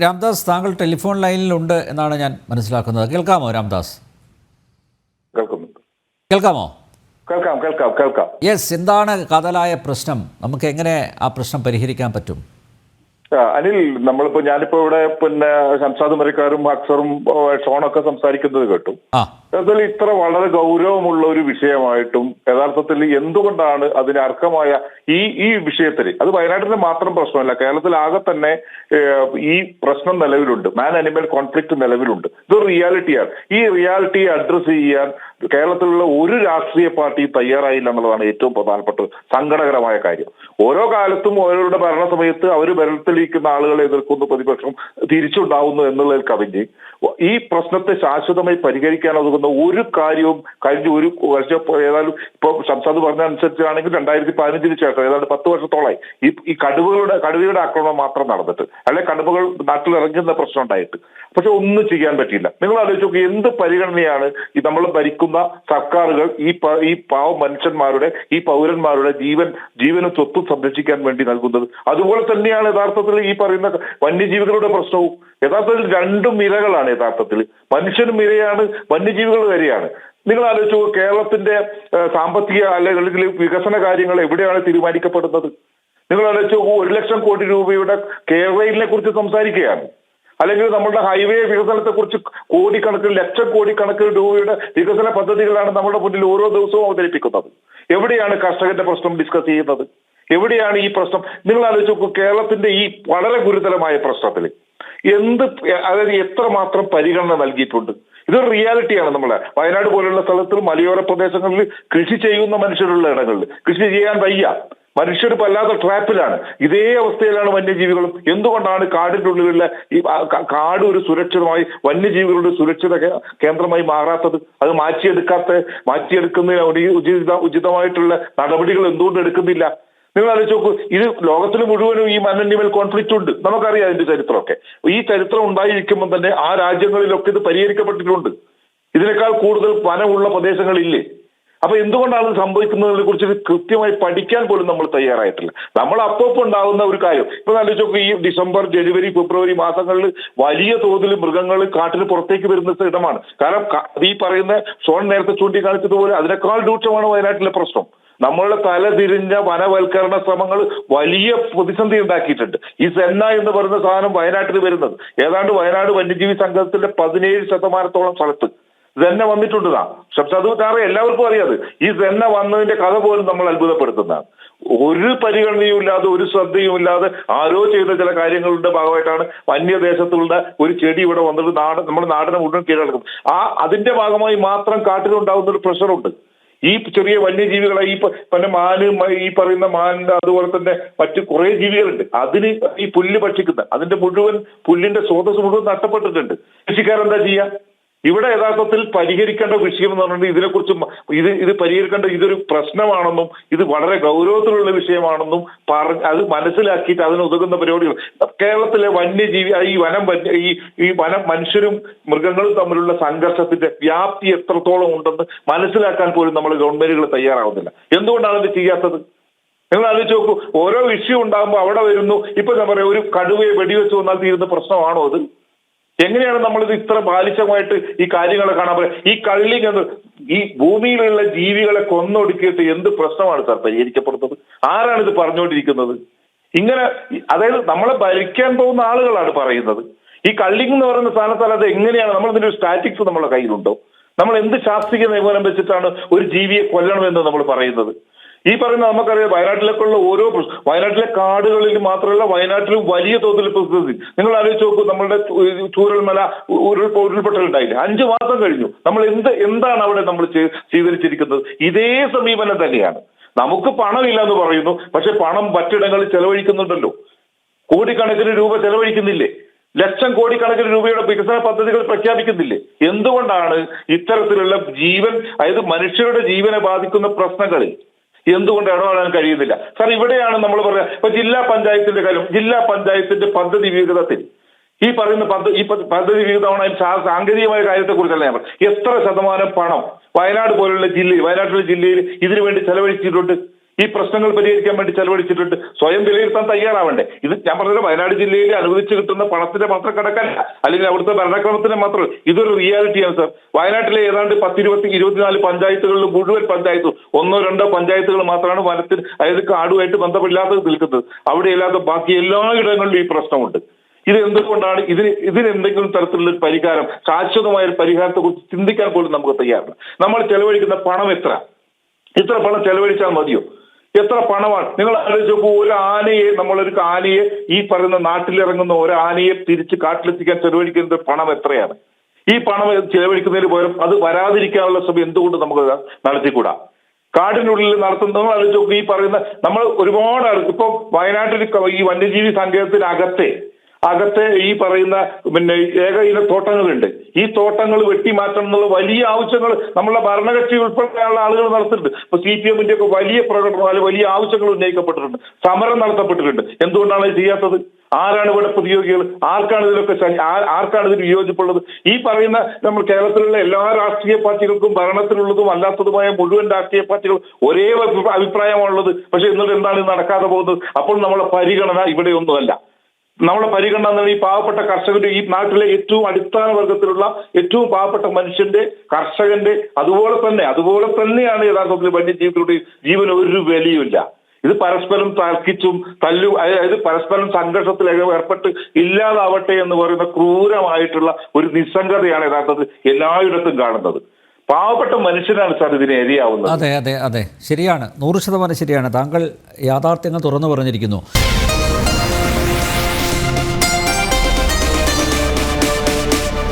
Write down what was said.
രാംദാസ്, താങ്കൾ ടെലിഫോൺ ലൈനിലുണ്ട് എന്നാണ് ഞാൻ മനസ്സിലാക്കുന്നത്. കേൾക്കാമോ രാംദാസ്? കേൾക്കാമോ? കേൾക്കാം. യെസ്, എന്താണ് കാതലായ പ്രശ്നം? നമുക്ക് എങ്ങനെ ആ പ്രശ്നം പരിഹരിക്കാൻ പറ്റും? അനിൽ, ഞാനിപ്പോ ഇവിടെ ഷംസാദ് മരക്കാരും അക്സറും ഷോണൊക്കെ സംസാരിക്കുന്നത് കേട്ടു. അതിൽ ഇത്ര വളരെ ഗൗരവമുള്ള ഒരു വിഷയമായിട്ടും യഥാർത്ഥത്തിൽ എന്തുകൊണ്ടാണ് അതിന് അർഹമായ ഈ വിഷയത്തിൽ, അത് വയനാട്ടിലെ മാത്രം പ്രശ്നമല്ല, കേരളത്തിലാകെ തന്നെ ഈ പ്രശ്നം നിലവിലുണ്ട്. മാൻ അനിമൽ കോൺഫ്ലിക്ട് നിലവിലുണ്ട്. ഇതൊരു റിയാലിറ്റിയാണ്. ഈ റിയാലിറ്റിയെ അഡ്രസ് ചെയ്യാൻ കേരളത്തിലുള്ള ഒരു രാഷ്ട്രീയ പാർട്ടി തയ്യാറായില്ല എന്നുള്ളതാണ് ഏറ്റവും പ്രധാനപ്പെട്ട സങ്കടകരമായ കാര്യം. ഓരോ കാലത്തും ഓരോരുടെ ഭരണ സമയത്ത് അവർ ഭരണത്തിലിരിക്കുന്ന ആളുകളെ എതിർക്കുന്ന പ്രതിപക്ഷം തിരിച്ചുണ്ടാവുന്നു എന്നുള്ളതിൽ കവിഞ്ഞ് ഈ പ്രശ്നത്തെ ശാശ്വതമായി പരിഹരിക്കാൻ ഒതുങ്ങുന്ന ഒരു കാര്യവും കഴിഞ്ഞ ഒരു വർഷം, ഏതായാലും ഇപ്പൊ ഷംസാദ് പറഞ്ഞ അനുസരിച്ചാണെങ്കിൽ 2015 ശേഷം ഏതാണ്ട് 10 വർഷത്തോളമായി ഈ കടുവയുടെ ആക്രമണം മാത്രം നടന്നിട്ട്, അല്ലെ കടുവകൾ നാട്ടിൽ ഇറങ്ങുന്ന പ്രശ്നം ഉണ്ടായിട്ട്. പക്ഷെ ഒന്നും ചെയ്യാൻ പറ്റിയില്ല. നിങ്ങൾ ആലോചിച്ച് നോക്കി, എന്ത് പരിഗണനയാണ് ഈ നമ്മൾ ഭരിക്കുന്ന സർക്കാരുകൾ ഈ പാവ മനുഷ്യന്മാരുടെ, ഈ പൗരന്മാരുടെ ജീവനും സ്വത്തും സംരക്ഷിക്കാൻ വേണ്ടി നൽകുന്നത്. അതുപോലെ തന്നെയാണ് യഥാർത്ഥത്തിൽ ഈ പറയുന്ന വന്യജീവികളുടെ പ്രശ്നവും. യഥാർത്ഥത്തിൽ രണ്ടും ഇരകളാണ്. യഥാർത്ഥത്തിൽ മനുഷ്യനും ഇരയാണ്, വന്യജീവികൾ വരെയാണ്. നിങ്ങൾ ആലോചിച്ചു, കേരളത്തിന്റെ സാമ്പത്തിക അല്ലെങ്കിൽ വികസന കാര്യങ്ങൾ എവിടെയാണ് തീരുമാനിക്കപ്പെടുന്നത്? നിങ്ങൾ ആലോചിച്ചു, 1 ലക്ഷം കോടി രൂപയുടെ കേരളയിലെ കുറിച്ച് സംസാരിക്കുകയാണ്, അല്ലെങ്കിൽ നമ്മുടെ ഹൈവേ വികസനത്തെ കുറിച്ച് കോടിക്കണക്കിന് ലക്ഷം കോടിക്കണക്കിന് രൂപയുടെ വികസന പദ്ധതികളാണ് നമ്മുടെ മുന്നിൽ ഓരോ ദിവസവും അവതരിപ്പിക്കുന്നത്. എവിടെയാണ് കർഷകന്റെ പ്രശ്നം ഡിസ്കസ് ചെയ്യുന്നത്? എവിടെയാണ് ഈ പ്രശ്നം? നിങ്ങൾ ആലോചിച്ച് കേരളത്തിന്റെ ഈ വളരെ ഗുരുതരമായ പ്രശ്നത്തിൽ അതായത് എത്രമാത്രം പരിഗണന നൽകിയിട്ടുണ്ട്? ഇതൊരു റിയാലിറ്റിയാണ്. നമ്മളെ വയനാട് പോലുള്ള സ്ഥലത്തിൽ മലയോര പ്രദേശങ്ങളിൽ കൃഷി ചെയ്യുന്ന മനുഷ്യരുള്ള ഇടങ്ങളിൽ കൃഷി ചെയ്യാൻ വയ്യ. മനുഷ്യർ വല്ലാത്ത ട്രാപ്പിലാണ്. ഇതേ അവസ്ഥയിലാണ് വന്യജീവികളും. എന്തുകൊണ്ടാണ് കാടിന്റെ ഉള്ളിലുള്ള ഈ കാട് ഒരു സുരക്ഷിതമായി, വന്യജീവികളുടെ സുരക്ഷിത കേന്ദ്രമായി മാറാത്തത്? അത് മാറ്റിയെടുക്കുന്നതിന് ഉചിതമായിട്ടുള്ള നടപടികൾ എന്തുകൊണ്ട് എടുക്കുന്നില്ല? നിങ്ങൾ ആലോചിച്ച് നോക്കൂ, ഇത് ലോകത്തിന് മുഴുവനും ഈ മാൻ അനിമൽ കോൺഫ്ലിക്റ്റ് ഉണ്ട്. നമുക്കറിയാം അതിന്റെ ചരിത്രമൊക്കെ. ഈ ചരിത്രം ഉണ്ടായിരിക്കുമ്പോൾ തന്നെ ആ രാജ്യങ്ങളിലൊക്കെ ഇത് പരിഹരിക്കപ്പെട്ടിട്ടുണ്ട്. ഇതിനേക്കാൾ കൂടുതൽ വനമുള്ള പ്രദേശങ്ങളില്ലേ? അപ്പൊ എന്തുകൊണ്ടാണ് ഇത് സംഭവിക്കുന്നതിനെ കുറിച്ച് കൃത്യമായി പഠിക്കാൻ പോലും നമ്മൾ തയ്യാറായിട്ടില്ല. നമ്മൾ അപ്പോൾ ഉണ്ടാകുന്ന ഒരു കാര്യം ഇപ്പൊ ആലോചിച്ച് നോക്കൂ, ഈ ഡിസംബർ, ജനുവരി, ഫെബ്രുവരി മാസങ്ങളിൽ വലിയ തോതിൽ മൃഗങ്ങൾ കാട്ടിന് പുറത്തേക്ക് വരുന്ന ഇടമാണ്. കാരണം ഈ പറയുന്ന ഷോൺ നേരത്തെ ചൂണ്ടിക്കാണിച്ചതുപോലെ അതിനേക്കാൾ രൂക്ഷമാണ് വയനാട്ടിലെ പ്രശ്നം. നമ്മളുടെ തലതിരിഞ്ഞ വനവൽക്കരണ ശ്രമങ്ങൾ വലിയ പ്രതിസന്ധി ഉണ്ടാക്കിയിട്ടുണ്ട്. ഈ സെന്ന എന്ന് പറയുന്ന സാധനം വയനാട്ടിൽ വരുന്നത് ഏതാണ്ട് വയനാട് വന്യജീവി സംഘത്തിന്റെ 17% സ്ഥലത്ത് സെന്ന വന്നിട്ടുണ്ടാ. അത് കാരണം എല്ലാവർക്കും അറിയാതെ ഈ സെന്ന വന്നതിന്റെ കഥ പോലും നമ്മൾ അത്ഭുതപ്പെടുത്തുന്നതാണ്. ഒരു പരിഗണനയും ഇല്ലാതെ, ഒരു ശ്രദ്ധയും ഇല്ലാതെ ആരോ ചെയ്ത ചില കാര്യങ്ങളുടെ ഭാഗമായിട്ടാണ് വന്യദേശത്തുള്ള ഒരു ചെടി ഇവിടെ വന്നിട്ട് നമ്മുടെ നാടിനെ മുഴുവൻ കീഴടക്കും. അതിന്റെ ഭാഗമായി മാത്രം കാട്ടിലുണ്ടാകുന്ന ഒരു പ്രഷറുണ്ട്. ഈ ചെറിയ വന്യജീവികളെ മാന്, ഈ പറയുന്ന മാനിന്റെ അതുപോലെ തന്നെ മറ്റു കുറെ ജീവികളുണ്ട്. അതിന് ഈ പുല്ല് ഭക്ഷിക്കുന്ന അതിന്റെ മുഴുവൻ പുല്ലിന്റെ സ്രോതസ് മുഴുവൻ നഷ്ടപ്പെട്ടിട്ടുണ്ട്. കൃഷിക്കാരെന്താ ചെയ്യാ? ഇവിടെ യഥാർത്ഥത്തിൽ പരിഹരിക്കേണ്ട വിഷയം എന്ന് പറഞ്ഞിട്ട് ഇതിനെക്കുറിച്ച് ഇത് പരിഹരിക്കേണ്ട ഇതൊരു പ്രശ്നമാണെന്നും ഇത് വളരെ ഗൗരവത്തിലുള്ള വിഷയമാണെന്നും അത് മനസ്സിലാക്കിയിട്ട് അതിനുതകുന്ന പരിപാടികൾ കേരളത്തിലെ വന്യജീവി ഈ വനം മനുഷ്യരും മൃഗങ്ങളും തമ്മിലുള്ള സംഘർഷത്തിന്റെ വ്യാപ്തി എത്രത്തോളം ഉണ്ടെന്ന് മനസ്സിലാക്കാൻ പോലും നമ്മൾ ഗവൺമെന്റുകൾ തയ്യാറാവുന്നില്ല. എന്തുകൊണ്ടാണ് ഇത് ചെയ്യാത്തത്? നിങ്ങൾ ആലോചിച്ച് നോക്കൂ, ഓരോ വിഷയം ഉണ്ടാകുമ്പോൾ അവിടെ വരുന്നു. ഇപ്പൊ ഞാൻ പറയാം, ഒരു കടുവയെ വെടിവെച്ച് വന്നാൽ തീരുന്ന പ്രശ്നമാണോ അത്? എങ്ങനെയാണ് നമ്മളിത് ഇത്ര ബാലിശമായിട്ട് ഈ കാര്യങ്ങളെ കാണാൻ പറയാം? ഈ കള്ളിങ് എന്ന് ഈ ഭൂമിയിലുള്ള ജീവികളെ കൊന്നൊടുക്കിയിട്ട് എന്ത് പ്രശ്നമാണ് സാർ പരിഹരിക്കപ്പെടുന്നത്? ആരാണ് ഇത് പറഞ്ഞുകൊണ്ടിരിക്കുന്നത്? ഇങ്ങനെ അതായത് നമ്മളെ ഭരിക്കാൻ പോകുന്ന ആളുകളാണ് പറയുന്നത്. ഈ കള്ളിങ് എന്ന് പറയുന്ന സ്ഥാനത്താൽ അത് എങ്ങനെയാണ്? നമ്മളിതിന്റെ ഒരു സ്റ്റാറ്റിക്സ് നമ്മുടെ കയ്യിലുണ്ടോ? നമ്മൾ എന്ത് ശാസ്ത്രീയ നിഗമനം വെച്ചിട്ടാണ് ഒരു ജീവിയെ കൊല്ലണമെന്ന് നമ്മൾ പറയുന്നത്? ഈ പറയുന്ന നമുക്കറിയാം, വയനാട്ടിലേക്കുള്ള വയനാട്ടിലെ കാടുകളിൽ മാത്രമല്ല, വയനാട്ടിലും വലിയ തോതിൽ പ്രതിസന്ധി. നിങ്ങൾ ആലോചിച്ച് നോക്കൂ, നമ്മളുടെ ചൂരൽമല ഉരുൾപൊട്ടലുണ്ടായില്ല, 5 മാസം കഴിഞ്ഞു. നമ്മൾ എന്താണ് അവിടെ നമ്മൾ സ്വീകരിച്ചിരിക്കുന്നത്? ഇതേ സമീപനം തന്നെയാണ്. നമുക്ക് പണമില്ല എന്ന് പറയുന്നു, പക്ഷെ പണം മറ്റിടങ്ങളിൽ ചെലവഴിക്കുന്നുണ്ടല്ലോ. കോടിക്കണക്കിന് രൂപ ചെലവഴിക്കുന്നില്ലേ? ലക്ഷം കോടിക്കണക്കിന് രൂപയുടെ വികസന പദ്ധതികൾ പ്രഖ്യാപിക്കുന്നില്ലേ? എന്തുകൊണ്ടാണ് ഇത്തരത്തിലുള്ള അതായത് മനുഷ്യരുടെ ജീവനെ ബാധിക്കുന്ന പ്രശ്നങ്ങളിൽ എന്തുകൊണ്ട് ഇടപെടാൻ കഴിയുന്നില്ല? സാർ, ഇവിടെയാണ് നമ്മൾ പറയാം. ഇപ്പൊ ജില്ലാ പഞ്ചായത്തിന്റെ കാര്യം, ജില്ലാ പഞ്ചായത്തിന്റെ പദ്ധതി വിഹിതത്തിൽ ഈ പറയുന്ന പദ്ധതി വിഹിതമാണ് സാങ്കേതികമായ കാര്യത്തെക്കുറിച്ചല്ല ഞാൻ പറയുന്നത്. എത്ര ശതമാനം പണം വയനാട്ടിലെ ജില്ലയിൽ ഇതിനു വേണ്ടി ചെലവഴിച്ചിട്ടുണ്ട്? ഈ പ്രശ്നങ്ങൾ പരിഹരിക്കാൻ വേണ്ടി ചെലവഴിച്ചിട്ടുണ്ട്? സ്വയം വിലയിരുത്താൻ തയ്യാറാവണ്ടേ? ഇത് ഞാൻ പറഞ്ഞത് വയനാട് ജില്ലയിൽ അനുവദിച്ചു കിട്ടുന്ന പണത്തിന്റെ മാത്രം കണക്കല്ല, അല്ലെങ്കിൽ അവിടുത്തെ ഭരണക്രമത്തിന്റെ മാത്രം. ഇതൊരു റിയാലിറ്റിയാണ് സാർ. വയനാട്ടിലെ ഏതാണ്ട് 24 പഞ്ചായത്തുകളിൽ മുഴുവൻ പഞ്ചായത്തും 1-2 പഞ്ചായത്തുകൾ മാത്രമാണ് വനത്തിന്, അതായത് കാടുമായിട്ട് ബന്ധമില്ലാതെ നിൽക്കുന്നത്. അവിടെയല്ലാതെ ബാക്കി എല്ലായിടങ്ങളിലും ഈ പ്രശ്നമുണ്ട്. ഇത് എന്തുകൊണ്ടാണ്? ഇതിന് എന്തെങ്കിലും തരത്തിലുള്ള ഒരു പരിഹാരം, ശാശ്വതമായ ഒരു പരിഹാരത്തെ കുറിച്ച് ചിന്തിക്കാൻ പോലും നമുക്ക് തയ്യാറില്ല. നമ്മൾ ചെലവഴിക്കുന്ന പണം ഇത്ര പണം ചെലവഴിച്ചാൽ മതിയോ? എത്ര പണമാണ്? നിങ്ങൾ ആലോചിച്ച് നോക്കൂ, നമ്മളൊരു ആനയെ, ഈ പറയുന്ന നാട്ടിലിറങ്ങുന്ന ഒരു ആനയെ തിരിച്ച് കാട്ടിലെത്തിക്കാൻ ചെലവഴിക്കുന്ന പണം എത്രയാണ്? ഈ പണം ചെലവഴിക്കുന്നതിന് പകരം അത് വരാതിരിക്കാനുള്ള ശ്രമം എന്തുകൊണ്ട് നമുക്ക് നടത്തിക്കൂടാ? കാടിനുള്ളിൽ നടത്തുന്ന, നിങ്ങൾ ആലോചിച്ച് നോക്കൂ, ഈ പറയുന്ന നമ്മൾ ഒരുപാട് ഇപ്പൊ വയനാട്ടിൽ ഈ വന്യജീവി സങ്കേതത്തിനകത്തെ ഈ പറയുന്ന ഏക ഇന തോട്ടങ്ങളുണ്ട്. ഈ തോട്ടങ്ങൾ വെട്ടിമാറ്റണം എന്നുള്ള വലിയ ആവശ്യങ്ങൾ നമ്മളെ ഭരണകക്ഷി ഉൾപ്പെടെയുള്ള ആളുകൾ നടത്തുന്നുണ്ട്. ഇപ്പൊ CPM-ന്റെ ഒക്കെ വലിയ പ്രകടനം, വലിയ ആവശ്യങ്ങൾ ഉന്നയിക്കപ്പെട്ടിട്ടുണ്ട്, സമരം നടത്തപ്പെട്ടിട്ടുണ്ട്. എന്തുകൊണ്ടാണ് ഇത് ചെയ്യാത്തത്? ആരാണ് ഇവിടെ പ്രതിയോഗികൾ? ആർക്കാണ് ഇതിന് വിയോജിപ്പുള്ളത്? ഈ പറയുന്ന നമ്മൾ കേരളത്തിലുള്ള എല്ലാ രാഷ്ട്രീയ പാർട്ടികൾക്കും, ഭരണത്തിലുള്ളതും അല്ലാത്തതുമായ മുഴുവൻ രാഷ്ട്രീയ പാർട്ടികൾ ഒരേ അഭിപ്രായമാണുള്ളത്. പക്ഷെ എന്നിട്ട് എന്താണ് നടക്കാതെ പോകുന്നത്? അപ്പോൾ നമ്മളെ പരിഗണന ഇവിടെയൊന്നുമല്ല. നമ്മളെ പരിഗണന എന്നാൽ ഈ പാവപ്പെട്ട കർഷകന്റെ, ഈ നാട്ടിലെ ഏറ്റവും അടിസ്ഥാന വർഗത്തിലുള്ള ഏറ്റവും പാവപ്പെട്ട മനുഷ്യന്റെ, കർഷകന്റെ, അതുപോലെ തന്നെയാണ് യഥാർത്ഥത്തിൽ വന്യജീവികളുടെ ജീവന് ഒരു വിലയുമില്ല. ഇത് പരസ്പരം തർക്കിച്ചും അതായത് പരസ്പരം സംഘർഷത്തിൽ ഏർപ്പെട്ട് ഇല്ലാതാവട്ടെ എന്ന് പറയുന്ന ക്രൂരമായിട്ടുള്ള ഒരു നിസ്സംഗതയാണ് യഥാർത്ഥത്തിൽ എല്ലായിടത്തും കാണുന്നത്. പാവപ്പെട്ട മനുഷ്യനാണ് സാർ ഇതിനെ ഇരയാവുന്നത്. അതെ, ശരിയാണ്, 100% ശരിയാണ്. താങ്കൾ യാഥാർത്ഥ്യങ്ങൾ തുറന്നു പറഞ്ഞിരിക്കുന്നു.